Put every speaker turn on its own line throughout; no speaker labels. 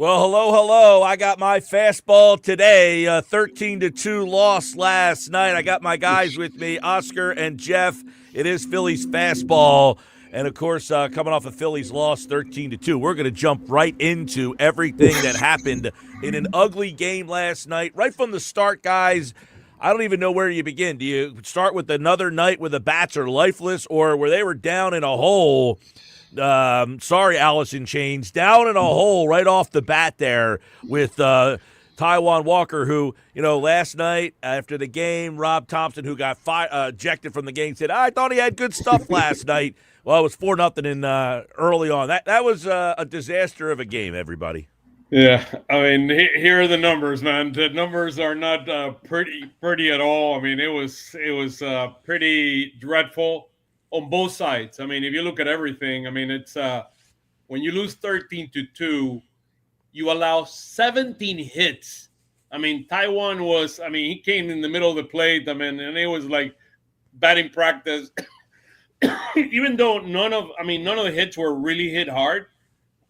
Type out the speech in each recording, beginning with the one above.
Well, hello. I got my fastball today. 13-2 loss last night. I got my guys with me, Oscar and Jeff. It is Phillies Fastball. And, of course, coming off a Phillies loss 13-2, we're going to jump right into everything that happened in an ugly game last night. Right from the start, guys, I don't even know where you begin. Do you start with another night where the bats are lifeless, or where they were down in a hole? Sorry, Allison Chains, down in a hole right off the bat there with Taijuan Walker, who, last night after the game, Rob Thompson, who got ejected from the game, said, I thought he had good stuff last night. Well, it was 4-0 in early on. That was a disaster of a game, everybody.
Yeah, I mean, here are the numbers, man. The numbers are not pretty at all. I mean, it was pretty dreadful on both sides. I mean, if you look at everything, I mean, it's when you lose 13-2, you allow 17 hits. I mean, he came in the middle of the plate. I mean, and it was like batting practice. Even though none of the hits were really hit hard,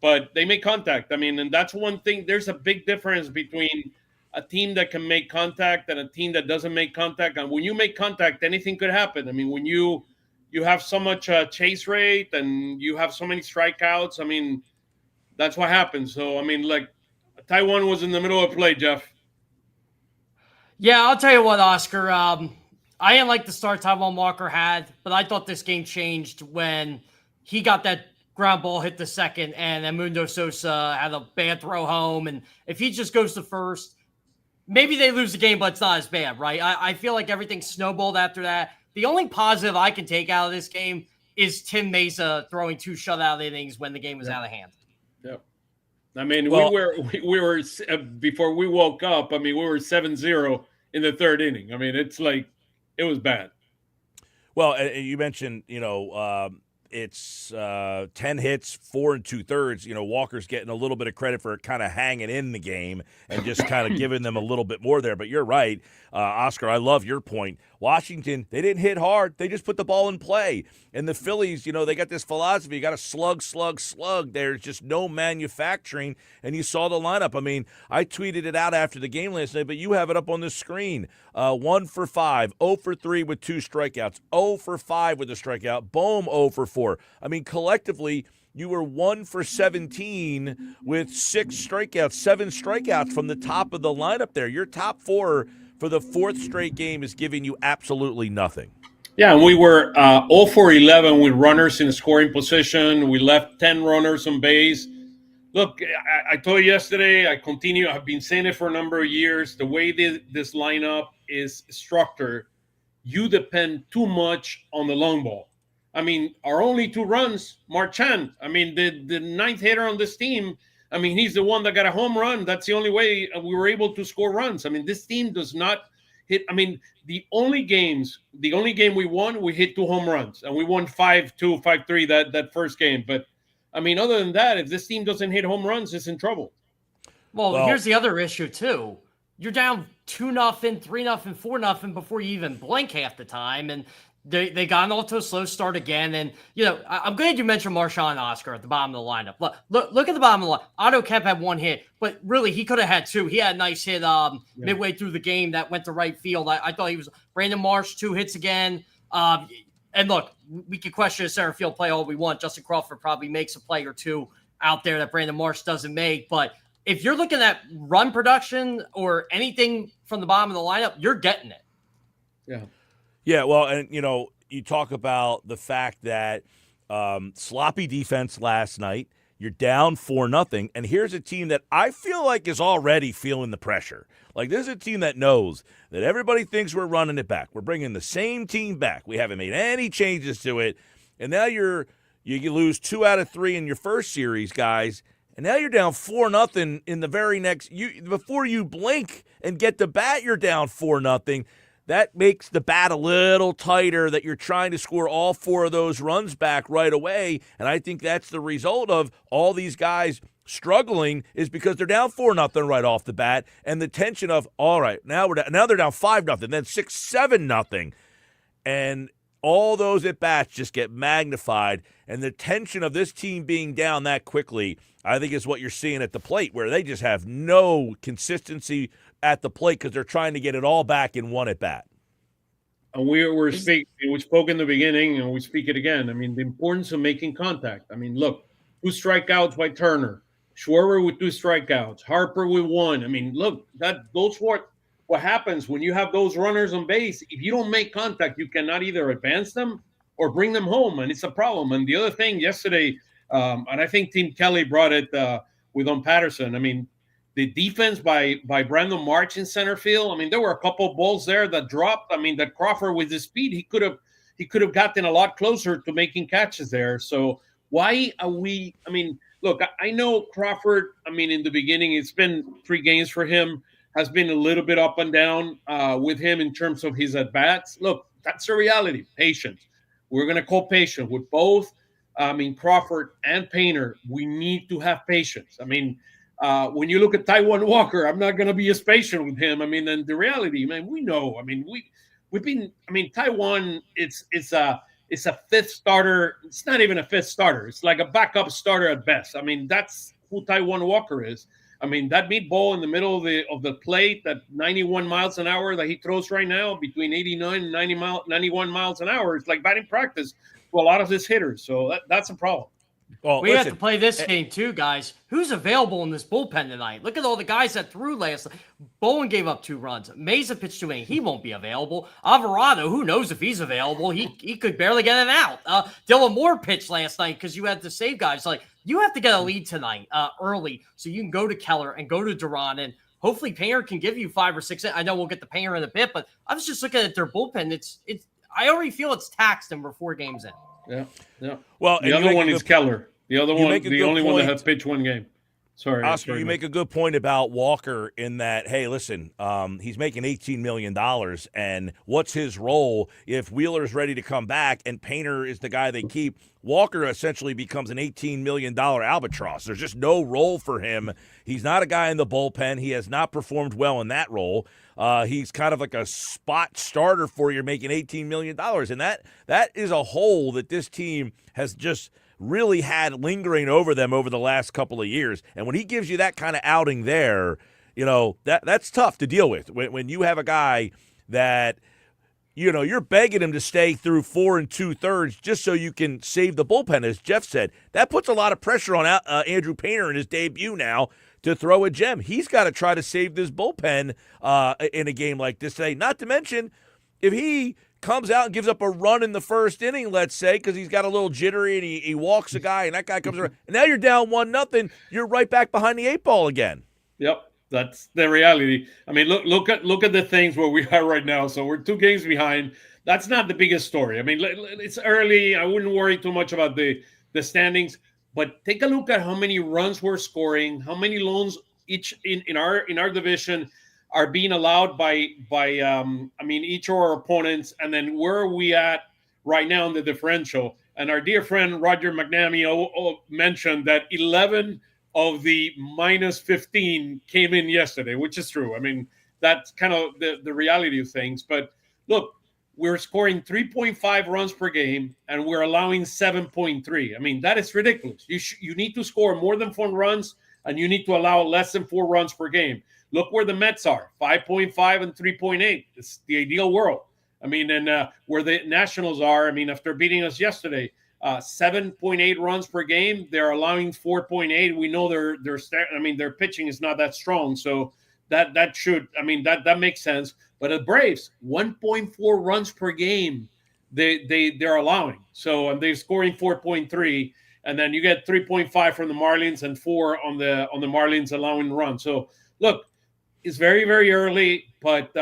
but they made contact. I mean, and that's one thing. There's a big difference between a team that can make contact and a team that doesn't make contact. And when you make contact, anything could happen. I mean, when you have so much chase rate and you have so many strikeouts, I mean, that's what happens. So, I mean, like, Taijuan was in the middle of play, Jeff.
Yeah, I'll tell you what, Oscar. I didn't like the start Taijuan Walker had, but I thought this game changed when he got that ground ball hit the second, and then Mundo Sosa had a bad throw home. And if he just goes to first, maybe they lose the game, but it's not as bad, right? I feel like everything snowballed after that. The only positive I can take out of this game is Tim Mesa throwing 2 shutout innings when the game was out of hand.
Yep. I mean, we were before we woke up. I mean, we were 7-0 in the third inning. I mean, it's like it was bad.
Well, you mentioned, it's 10 hits, 4 2/3. Walker's getting a little bit of credit for kind of hanging in the game and just kind of giving them a little bit more there. But you're right, Oscar, I love your point. Washington, they didn't hit hard. They just put the ball in play. And the Phillies, they got this philosophy. You got to slug. There's just no manufacturing. And you saw the lineup. I mean, I tweeted it out after the game last night, but you have it up on the screen. 1 for 5, 0 for 3 with 2 strikeouts, 0 for 5 with a strikeout, Bohm 0 for 4. I mean, collectively, you were 1 for 17 with 7 strikeouts from the top of the lineup there. Your top 4 for the 4th straight game is giving you absolutely nothing.
Yeah, and we were 0 for 11 with runners in scoring position. We left 10 runners on base. Look, I told you yesterday, I've been saying it for a number of years, the way this lineup is structured, you depend too much on the long ball. I mean, our only 2 runs, Marchand. I mean, the ninth hitter on this team, I mean, he's the one that got a home run. That's the only way we were able to score runs. I mean, this team does not hit. I mean, the only game we won, we hit 2 home runs, and we won 5-2, 5-3 that first game. But, I mean, other than that, if this team doesn't hit home runs, it's in trouble.
Well, here's the other issue, too. You're down 2-0, 3-0, 4-0 before you even blink half the time, and they got off to a slow start again. And, I'm glad you mentioned Marchand Oscar at the bottom of the lineup. Look at the bottom of the line. Otto Kemp had 1 hit, but really he could have had 2. He had a nice hit midway through the game that went to right field. I thought he was Brandon Marsh, 2 hits again. And look, we could question the center field play all we want. Justin Crawford probably makes a play or 2 out there that Brandon Marsh doesn't make. But if you're looking at run production or anything from the bottom of the lineup, you're getting it.
Yeah.
Yeah, well, and, you talk about the fact that sloppy defense last night, you're down 4-0, and here's a team that I feel like is already feeling the pressure. Like, this is a team that knows that everybody thinks we're running it back. We're bringing the same team back. We haven't made any changes to it, and now you lose 2 out of 3 in your first series, guys, and now you're down 4-0 in the very next – before you blink and get the bat, you're down 4-0. That makes the bat a little tighter that you're trying to score all 4 of those runs back right away. And I think that's the result of all these guys struggling is because they're down 4-0 right off the bat. And the tension of, all right, now they're down 5-0, then 6-7-0. And all those at-bats just get magnified, and the tension of this team being down that quickly, I think is what you're seeing at the plate, where they just have no consistency at the plate because they're trying to get it all back in one at-bat.
And we spoke in the beginning, and we speak it again. I mean, the importance of making contact. I mean, look, 2 strikeouts by Turner, Schwarber with 2 strikeouts, Harper with 1. I mean, look, those what happens when you have those runners on base. If you don't make contact, you cannot either advance them or bring them home, and it's a problem. And the other thing yesterday, and I think Tim Kelly brought it with on Patterson. I mean, the defense by Brandon March in center field. I mean, there were a couple of balls there that dropped. I mean, that Crawford with his speed, he could have gotten a lot closer to making catches there. So why are we? I mean, look, I know Crawford. I mean, in the beginning, it's been 3 games for him. Has been a little bit up and down with him in terms of his at-bats. Look, that's the reality. Patience. We're going to call patience with both. I mean, Crawford and Painter. We need to have patience. I mean, when you look at Taijuan Walker, I'm not going to be as patient with him. I mean, and the reality, man, we know. I mean, we've been. I mean, Taijuan. It's a 5th starter. It's not even a 5th starter. It's like a backup starter at best. I mean, that's who Taijuan Walker is. I mean, that meatball in the middle of the plate, that 91 miles an hour that he throws right now, between 89 and 91 miles an hour, it's like batting practice to a lot of his hitters. So that's a problem.
Well, we have to play this game too, guys. Who's available in this bullpen tonight? Look at all the guys that threw last night. Bowen gave up 2 runs. Mesa pitched 2 innings. He won't be available. Alvarado, who knows if he's available? He could barely get an out. Dylan Moore pitched last night because you had to save guys. Like, you have to get a lead tonight early so you can go to Keller and go to Duran, and hopefully Painter can give you 5 or 6. I know we'll get the Painter in a bit, but I was just looking at their bullpen. It's I already feel it's taxed, and we're 4 games in.
Yeah.
Well,
the other one is Keller. The other one, the only one that has pitched 1 game. Sorry,
Oscar, you make a good point about Walker in that, hey, listen, he's making $18 million, and what's his role if Wheeler's ready to come back and Painter is the guy they keep? Walker essentially becomes an $18 million albatross. There's just no role for him. He's not a guy in the bullpen. He has not performed well in that role. He's kind of like a spot starter for you making $18 million, and that is a hole that this team has just really had lingering over them over the last couple of years. And when he gives you that kind of outing there, you know, that's tough to deal with. When you have a guy that, you know, you're begging him to stay through 4 2/3 just so you can save the bullpen, as Jeff said. That puts a lot of pressure on Andrew Painter in his debut now to throw a gem. He's got to try to save this bullpen in a game like this today. Not to mention, if he comes out and gives up a run in the first inning, let's say, because he's got a little jittery and he walks a guy and that guy comes around, and now you're down 1-0, you're right back behind the 8 ball again.
Yep, that's the reality. I mean, look at the things where we are right now. So we're 2 games behind. That's not the biggest story. I mean, it's early. I wouldn't worry too much about the standings, but take a look at how many runs we're scoring, how many loans each in our division are being allowed by each of our opponents, and then where are we at right now in the differential? And our dear friend Roger McNamee mentioned that 11 of the minus 15 came in yesterday, which is true. I mean, that's kind of the reality of things. But look, we're scoring 3.5 runs per game, and we're allowing 7.3. I mean, that is ridiculous. You need to score more than 4 runs, and you need to allow less than 4 runs per game. Look where the Mets are, 5.5 and 3.8. It's the ideal world. I mean, and where the Nationals are, I mean, after beating us yesterday, 7.8 runs per game. They're allowing 4.8. We know their pitching is not that strong. So that should, I mean, that makes sense. But the Braves, 1.4 runs per game they're allowing. So and they're scoring 4.3. And then you get 3.5 from the Marlins and 4 on the Marlins allowing runs. So look, it's very, very early, but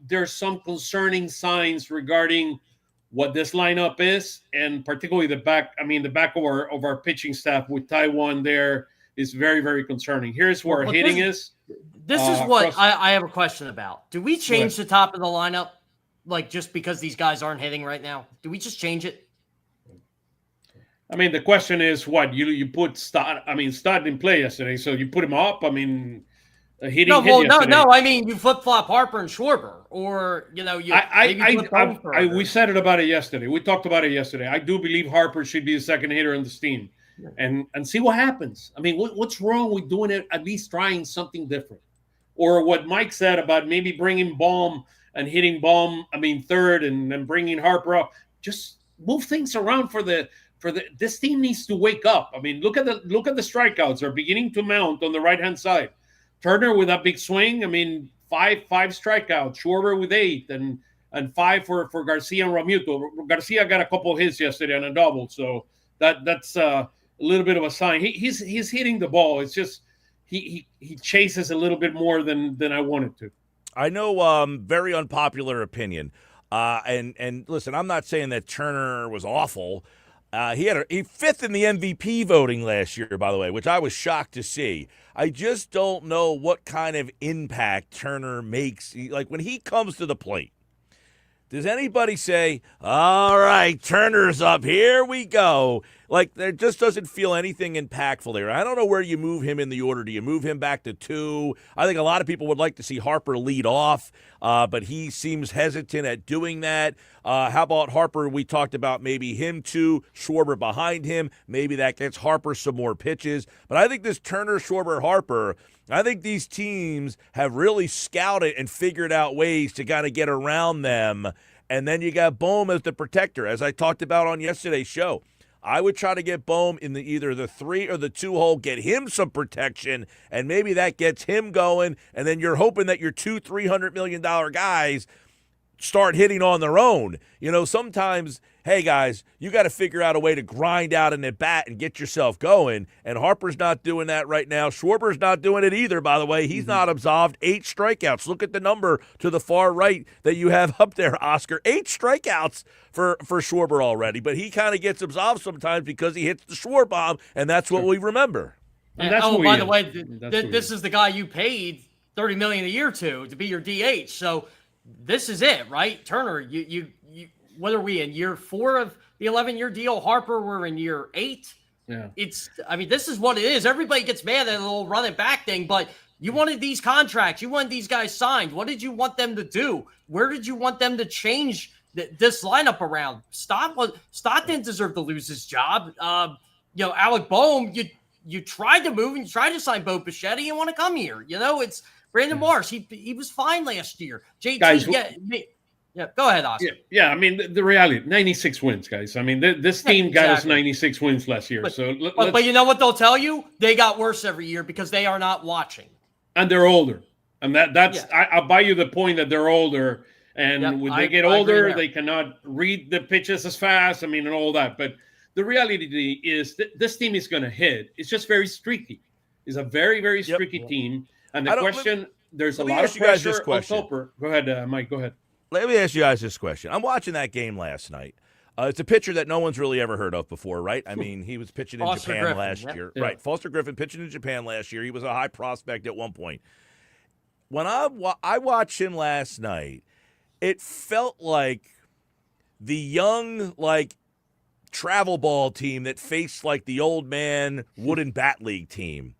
there's some concerning signs regarding what this lineup is, and particularly the back of our pitching staff with Taijuan there is very, very concerning. Here's where our hitting is.
This is what I have a question about. Do we change the top of the lineup, like just because these guys aren't hitting right now? Do we just change it?
I mean, the question is what? You put Stott in play yesterday, so you put him up. I mean, a hitting hit yesterday.
No. I mean, you flip flop Harper and Schwarber, or you
we said it about it yesterday. We talked about it yesterday. I do believe Harper should be the second hitter in this team, and see what happens. I mean, what's wrong with doing it? At least trying something different, or what Mike said about maybe bringing Baum and hitting Baum. I mean, third, and then bringing Harper up. Just move things around for the. This team needs to wake up. I mean, look at the strikeouts are beginning to mount on the right hand side. Turner with that big swing. I mean, five strikeouts. Schwarber with 8, and 5 for Garcia and Realmuto. Garcia got a couple of hits yesterday on a double, so that's a little bit of a sign. He's hitting the ball. It's just he chases a little bit more than I wanted to.
I know, very unpopular opinion, and listen, I'm not saying that Turner was awful. He had he 5th in the MVP voting last year, by the way, which I was shocked to see. I just don't know what kind of impact Turner makes. Like, when he comes to the plate, does anybody say, all right, Turner's up, here we go? Like, there just doesn't feel anything impactful there. I don't know where you move him in the order. Do you move him back to 2? I think a lot of people would like to see Harper lead off, but he seems hesitant at doing that. How about Harper? We talked about maybe him 2, Schwarber behind him. Maybe that gets Harper some more pitches. But I think this Turner, Schwarber, Harper, I think these teams have really scouted and figured out ways to kind of get around them. And then you got Bohm as the protector, as I talked about on yesterday's show. I would try to get Bohm in either the 3 or the 2 hole, get him some protection, and maybe that gets him going. And then you're hoping that your $200-300 million guys start hitting on their own. You know, sometimes, hey, guys, you got to figure out a way to grind out an at-bat and get yourself going, and Harper's not doing that right now. Schwarber's not doing it either, by the way. He's not absolved. 8 strikeouts. Look at the number to the far right that you have up there, Oscar. 8 strikeouts for Schwarber already, but he kind of gets absolved sometimes because he hits the Schwarber bomb, and that's what we remember.
And by the way, this is the guy you paid $30 million a year to be your DH, so this is it, right? Turner, you what are we in year 4 of the 11-year deal? Harper, we're in year 8.
Yeah.
This is what it is. Everybody gets mad at the little run it back thing, but you wanted these contracts. You wanted these guys signed. What did you want them to do? Where did you want them to change this lineup around? Stott didn't deserve to lose his job. Alec Bohm, you tried to move and you tried to sign Bo Bichette. He didn't want to come here. It's Brandon Marsh. He was fine last year. JT,
guys,
yeah, go ahead, Oscar.
Yeah. I mean, the reality, 96 wins, guys. I mean, this team got us 96 wins last year. But
you know what they'll tell you? They got worse every year because they are not watching.
And they're older. And I'll buy you the point that they're older. And when they get older, they cannot read the pitches as fast. I mean, and all that. But the reality is that this team is going to hit. It's just very streaky. It's a very, very streaky team. And there's a lot of pressure on Topper. Go ahead, Mike. Go ahead.
Let me ask you guys this question. I'm watching that game last night. It's a pitcher that no one's really ever heard of before, right? I mean, he was pitching in Japan last year. Yeah. Right, Foster Griffin pitching in Japan last year. He was a high prospect at one point. When I watched him last night, it felt like the young, travel ball team that faced, the old man wooden bat league team.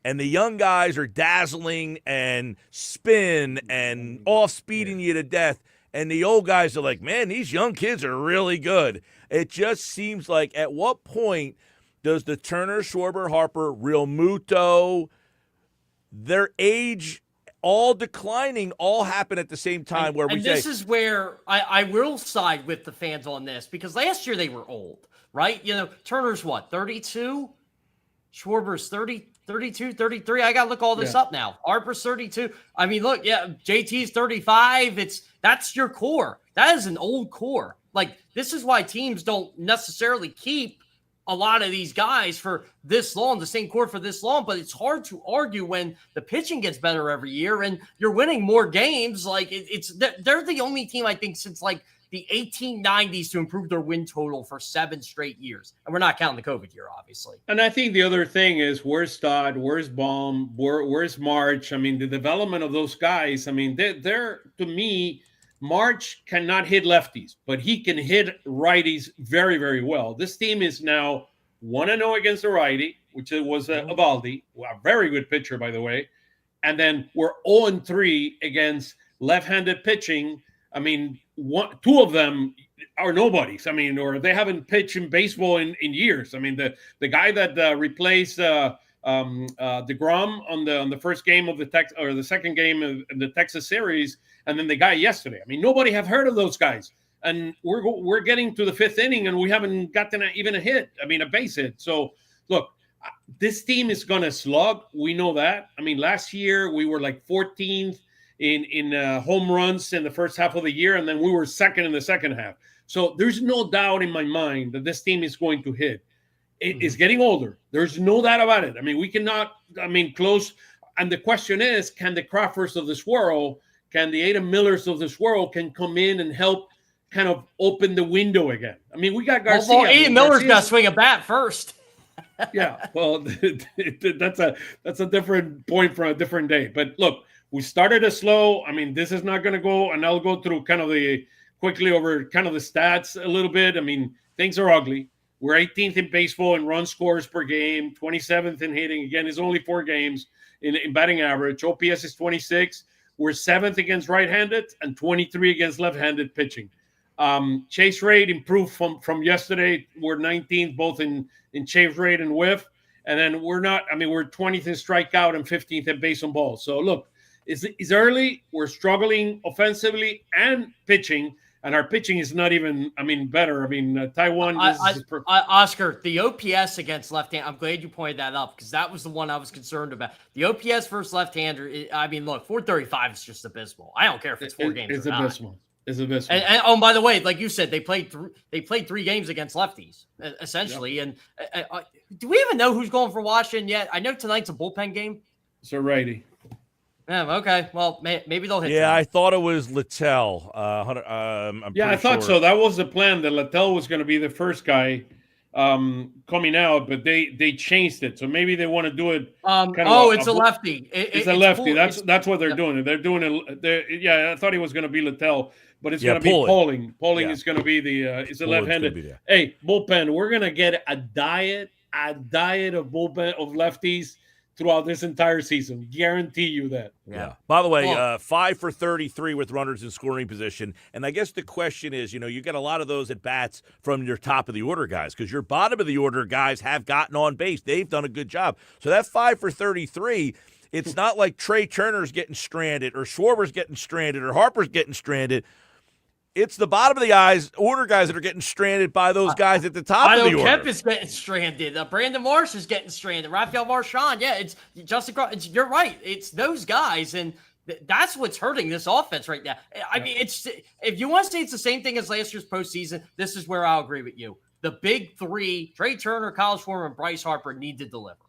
And the young guys are dazzling and spin and off-speeding you to death. And the old guys are like, man, these young kids are really good. It just seems like, at what point does the Turner, Schwarber, Harper, Realmuto, their age all declining, all happen at the same time?
This is where I will side with the fans on this, because last year they were old, right? Turner's what, 32? Schwarber's 32, 33. I got to look all this up now. Harper's 32. I mean, look, JT's 35. That's your core. That is an old core. This is why teams don't necessarily keep a lot of these guys for this long, the same core for this long, but it's hard to argue when the pitching gets better every year and you're winning more games. They're the only team, I think, since the 1890s to improve their win total for 7 straight years. And we're not counting the COVID year, obviously.
And I think the other thing is, where's Stott? Where's Baum? Where's March? I mean, the development of those guys, I mean, they're to me, March cannot hit lefties, but he can hit righties very, very well. This team is now 1-0 against the righty, which was Evaldi, a very good pitcher, by the way. and then we're 0-3 against left-handed pitching. I mean, two of them are nobodies. I mean, or they haven't pitched in baseball in years. I mean, the guy that replaced DeGrom on the first game of the second game of the Texas series, and then the guy yesterday. I mean, nobody have heard of those guys. And we're getting to the fifth inning, and we haven't gotten even a hit. I mean, a base hit. So, look, this team is going to slug. We know that. I mean, last year we were like 14th in home runs in the first half of the year, and then we were second in the second half. So there's no doubt in my mind that this team is going to hit. It is getting older. There's no doubt about it. I mean, we cannot, close. And the question is, can the Crawfords of this world, can the Adam Millers of this world can come in and help kind of open the window again? I mean, we got Garcia.
Well, Adam Miller's got to swing a bat first.
Yeah, well, that's a different point for a different day. But look, we started it slow. I mean, this is not going to go, and I'll go through kind of quickly over kind of the stats a little bit. I mean, things are ugly. We're 18th in baseball in run scores per game, 27th in hitting. Again, it's only 4 games in batting average. OPS is 26. We're 7th against right-handed and 23 against left-handed pitching. Chase rate improved from yesterday. We're 19th both in chase rate and whiff. And then we're 20th in strikeout and 15th in base on balls. So look, it's early. We're struggling offensively and pitching. And our pitching is not even, better. Taiwan.
Oscar, the OPS against left-hand, I'm glad you pointed that up because that was the one I was concerned about. The OPS versus left-hander, look, 435 is just abysmal. I don't care if it's 4 games
it's
or not.
Abysmal. It's abysmal.
And by the way, like you said, they played 3 games against lefties, essentially. Yep. And do we even know who's going for Washington yet? I know tonight's a bullpen game.
It's a righty.
Yeah, okay. Well, maybe they'll hit.
Yeah,
tonight.
I thought it was Littell.
I thought so. That was the plan. That Littell was going to be the first guy coming out, but they changed it. So maybe they want to do it.
It's a lefty.
It's a lefty. Cool. That's what they're doing. They're doing it. I thought he was going to be Littell, but it's going to be Pauling. Pauling is going to be it's a left-handed. Hey, bullpen. We're going to get a diet of bullpen of lefties throughout this entire season. Guarantee you that.
Yeah. By the way, 5 for 33 with runners in scoring position. And I guess the question is, you get a lot of those at bats from your top of the order guys because your bottom of the order guys have gotten on base. They've done a good job. So that 5 for 33, it's not like Trey Turner's getting stranded or Schwarber's getting stranded or Harper's getting stranded. It's the bottom of the order guys that are getting stranded by those guys at the top of the order.
Kemp is getting stranded. Brandon Marsh is getting stranded. Rafael Marchand. Yeah, it's Justin Cross. You're right. It's those guys, and that's what's hurting this offense right now. It's if you want to say it's the same thing as last year's postseason, this is where I'll agree with you. The big 3, Trey Turner, Kyle Schwarber, and Bryce Harper need to deliver.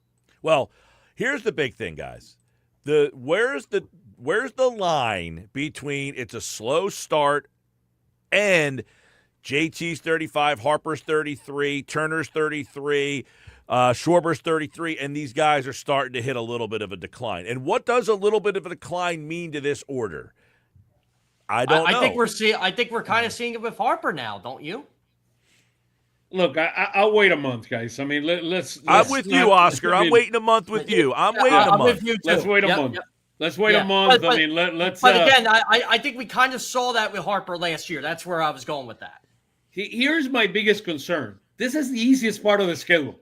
Well, here's the big thing, guys. Where's the line between it's a slow start and JT's 35, Harper's 33, Turner's 33, Schwarber's 33, and these guys are starting to hit a little bit of a decline. And what does a little bit of a decline mean to this order? I don't know.
I think we're kind of seeing it with Harper now, don't you?
Look, I'll wait a month, guys. Let's
I'm with you, Oscar. I'm waiting a month with you. I'm waiting a month.
With you too.
Let's wait a month. Yep. Let's wait a month. Let's.
But again, I think we kind of saw that with Harper last year. That's where I was going with that.
Here's my biggest concern. This is the easiest part of the schedule.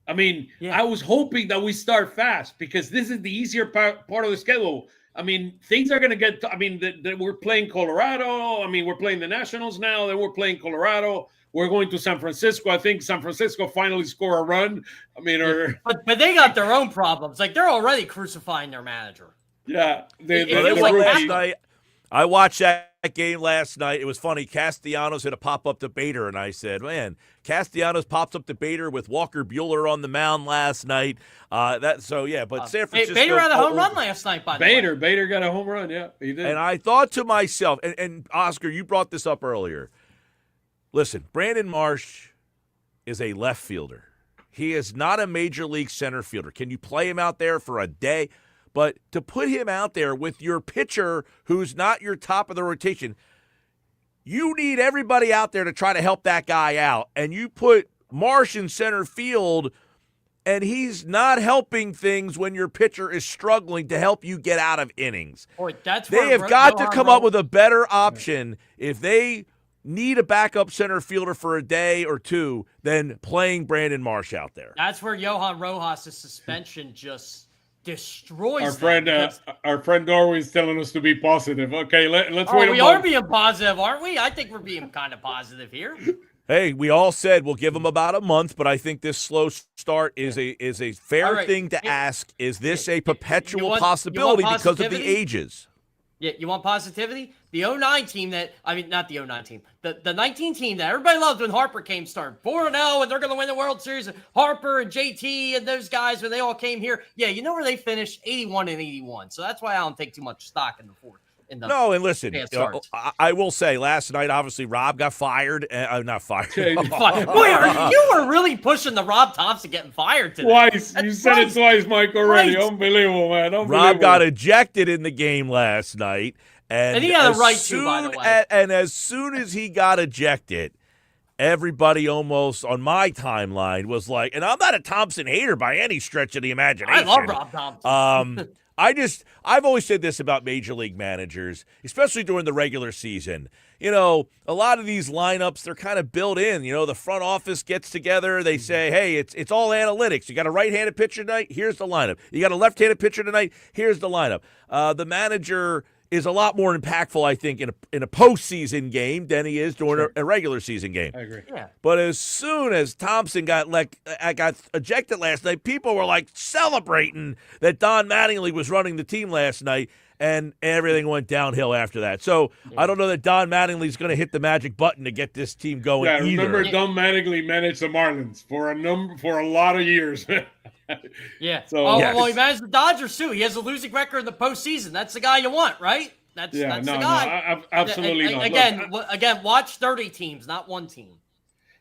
I was hoping that we start fast because this is the easier part of the schedule. Things are going to get. We're playing Colorado. We're playing the Nationals now. Then we're playing Colorado. We're going to San Francisco. I think San Francisco finally score a run.
But they got their own problems. Like they're already crucifying their manager.
Yeah,
last night. I watched that game last night. It was funny. Castellanos hit a pop up to Bader, and I said, "Man, Castellanos pops up to Bader with Walker Buehler on the mound last night." But San Francisco.
Bader had a home run last night. By the way,
Bader got a home run. Yeah, he did.
And I thought to myself, and Oscar, you brought this up earlier. Listen, Brandon Marsh is a left fielder. He is not a major league center fielder. Can you play him out there for a day? But to put him out there with your pitcher who's not your top of the rotation, you need everybody out there to try to help that guy out. And you put Marsh in center field, and he's not helping things when your pitcher is struggling to help you get out of innings.
Boy, that's
They
where
have got to come up with a better option if they need a backup center fielder for a day or two than playing Brandon Marsh out there.
That's where Johan Rojas' suspension just destroys
our friend Darwin's telling us to be positive. Okay, let's wait.
We are being positive, aren't we? I think we're being kind of positive here.
Hey, we all said we'll give him about a month, but I think this slow start is a fair thing to ask. Is this a perpetual possibility because of the ages?
Yeah, you want positivity? The 09 team not the 09 team, the 19 team that everybody loved when Harper came started 4-0 and they're going to win the World Series. Harper and JT and those guys, when they all came here, yeah, you know where they finished? 81-81. So that's why I don't take too much stock in the fourth.
No, and listen, I will say last night, obviously, Rob got fired. Not fired.
Boy, you were really pushing the Rob Thompson getting fired today.
Twice. You said it twice, Mike, already. Right. Unbelievable, man. Unbelievable.
Rob got ejected in the game last night. And
he had a right to, by the way.
And as soon as he got ejected, everybody almost on my timeline was like, and I'm not a Thompson hater by any stretch of the imagination.
I love Rob Thompson.
I've always said this about major league managers, especially during the regular season. You know, a lot of these lineups, they're kind of built in. You know, the front office gets together. They say, hey, it's all analytics. You got a right-handed pitcher tonight? Here's the lineup. You got a left-handed pitcher tonight? Here's the lineup. The manager is a lot more impactful, I think, in a postseason game than he is during a regular season game.
I agree.
Yeah.
But as soon as Thompson got ejected last night, people were like celebrating that Don Mattingly was running the team last night, and everything went downhill after that. So I don't know that Don Mattingly's going to hit the magic button to get this team going either.
Remember Don Mattingly managed the Marlins for a lot of years.
Yeah. Well, he managed the Dodgers too. He has a losing record in the postseason. That's the guy you want, right? That's the guy.
No, absolutely not.
Again, watch 30 teams, not one team.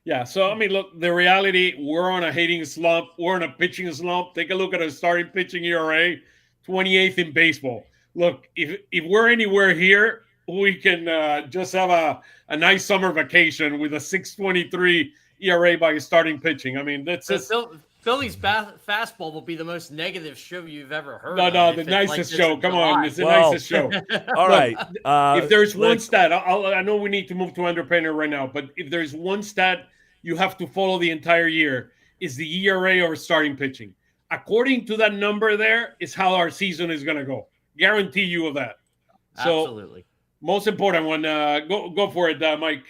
Yeah. So I mean, look, the reality: we're on a hitting slump. We're on a pitching slump. Take a look at our starting pitching ERA, 28th in baseball. Look, if we're anywhere here, we can just have a nice summer vacation with a 6.23 ERA by starting pitching. I mean, that's just.
Phillies Fastball will be the most negative show you've ever heard.
No, the nicest show. Come on, it's the nicest show.
All right.
If there's one stat, I know we need to move to Andrew Painter right now, but if there's one stat you have to follow the entire year, is the ERA or starting pitching. According to that number there is how our season is going to go. Guarantee you of that. So,
absolutely.
Most important one. Go for it, Mike.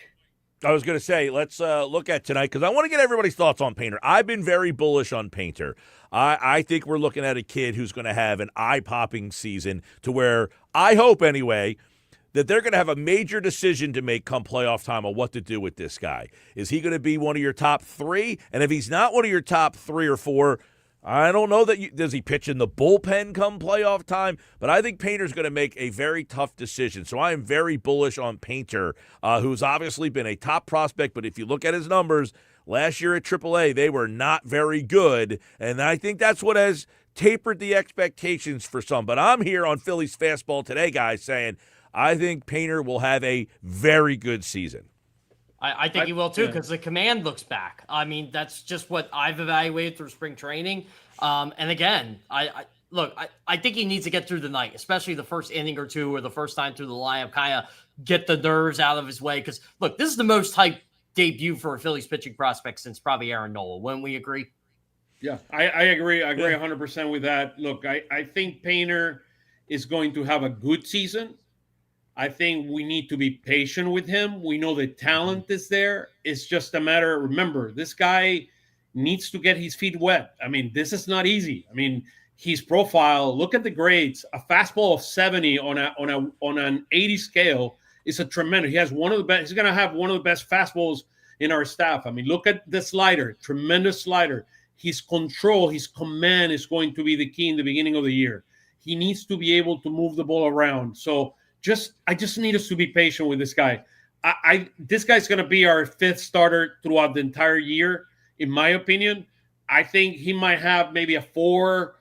I was going to say, let's look at tonight because I want to get everybody's thoughts on Painter. I've been very bullish on Painter. I think we're looking at a kid who's going to have an eye-popping season to where I hope anyway that they're going to have a major decision to make come playoff time on what to do with this guy. Is he going to be one of your top three? And if he's not one of your top 3 or 4, I don't know does he pitch in the bullpen come playoff time, but I think Painter's going to make a very tough decision. So I am very bullish on Painter, who's obviously been a top prospect, but if you look at his numbers, last year at AAA, they were not very good, and I think that's what has tapered the expectations for some. But I'm here on Phillies Fastball today, guys, saying I think Painter will have a very good season.
I think he will too, because the command looks back. I mean, that's just what I've evaluated through spring training. And again, I think he needs to get through the night, especially the first inning or two or the first time through the lineup, kind of get the nerves out of his way. Because look, this is the most hyped debut for a Phillies pitching prospect since probably Aaron Nola. Wouldn't we agree?
Yeah, I agree. I agree 100% with that. Look, I think Painter is going to have a good season. I think we need to be patient with him. We know the talent is there. It's just a matter. Remember, this guy needs to get his feet wet. I mean, this is not easy. I mean, his profile. Look at the grades. A fastball of 70 on an 80 scale is a tremendous. He has one of the best. He's going to have one of the best fastballs in our staff. I mean, look at the slider. Tremendous slider. His control, his command is going to be the key in the beginning of the year. He needs to be able to move the ball around. So. I just need us to be patient with this guy. This guy's going to be our 5th starter throughout the entire year, in my opinion. I think he might have maybe a 4+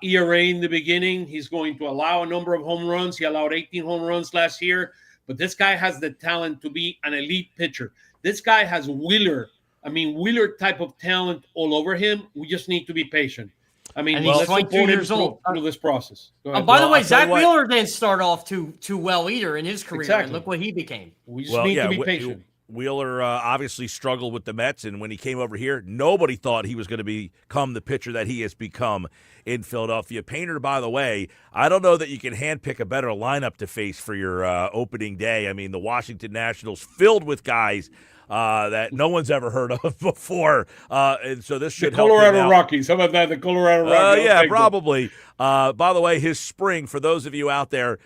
ERA in the beginning. He's going to allow a number of home runs. He allowed 18 home runs last year. But this guy has the talent to be an elite pitcher. This guy has Wheeler I mean, Wheeler type of talent all over him. We just need to be patient. I mean,
and he's
let's
22
support him
years old
through this process. Go ahead.
By the way,
I'll tell you
Zach
what.
Wheeler didn't start off too well either in his career,
Exactly.
and look what he became.
We just need to be patient.
Wheeler obviously struggled with the Mets, and when he came over here, nobody thought he was going to become the pitcher that he has become in Philadelphia. Painter, by the way, I don't know that you can handpick a better lineup to face for your opening day. I mean, the Washington Nationals filled with guys that no one's ever heard of before, and so this should help.
Colorado Rockies. How about that? The Colorado Rockies.
Yeah, probably. By the way, his spring, for those of you out there,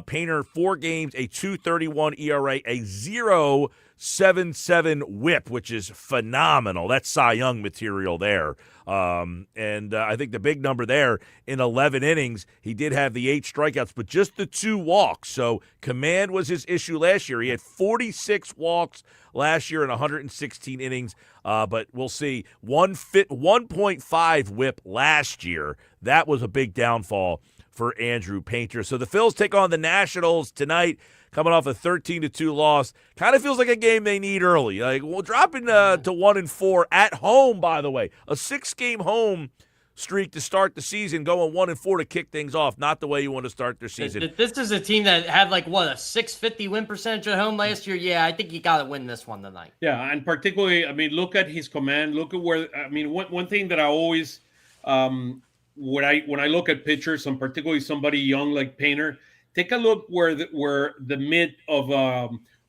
Painter, 4 games, a 2.31 ERA, a 0.77 WHIP, which is phenomenal. That's Cy Young material there. And I think the big number there, in 11 innings, he did have the 8 strikeouts, but just the 2 walks. So command was his issue last year. He had 46 walks last year in 116 innings, but we'll see. 1.5 WHIP last year. That was a big downfall for Andrew Painter. So the Phils take on the Nationals tonight, coming off a 13-2 loss. Kind of feels like a game they need early. Like, well, dropping to 1-4 at home, by the way. A 6-game home streak to start the season, going 1-4 to kick things off. Not the way you want to start their season.
This is a team that had a 650 win percentage at home last year. Yeah, I think you got to win this one tonight.
Yeah, and particularly, I mean, look at his command. Look at where, I mean, one thing that I always, when I look at pitchers, and particularly somebody young like Painter, take a look where the mid of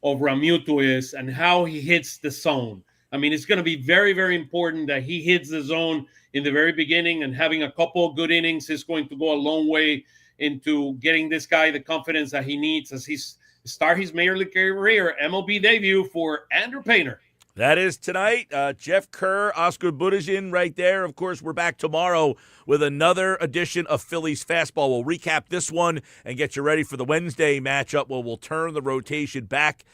Ramuto is and how he hits the zone. I mean, it's going to be very, very important that he hits the zone in the very beginning, and having a couple of good innings is going to go a long way into getting this guy the confidence that he needs as he start his major league career, MLB debut for Andrew Painter.
That is tonight. Jeff Kerr, Oscar Budejen right there. Of course, we're back tomorrow with another edition of Phillies Fastball. We'll recap this one and get you ready for the Wednesday matchup where we'll turn the rotation back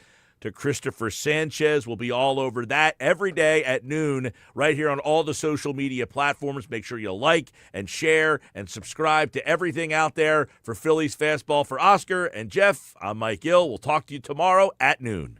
to Christopher Sanchez. We'll be all over that every day at noon right here on all the social media platforms. Make sure you like and share and subscribe to everything out there for Phillies Fastball. For Oscar and Jeff, I'm Mike Gill. We'll talk to you tomorrow at noon.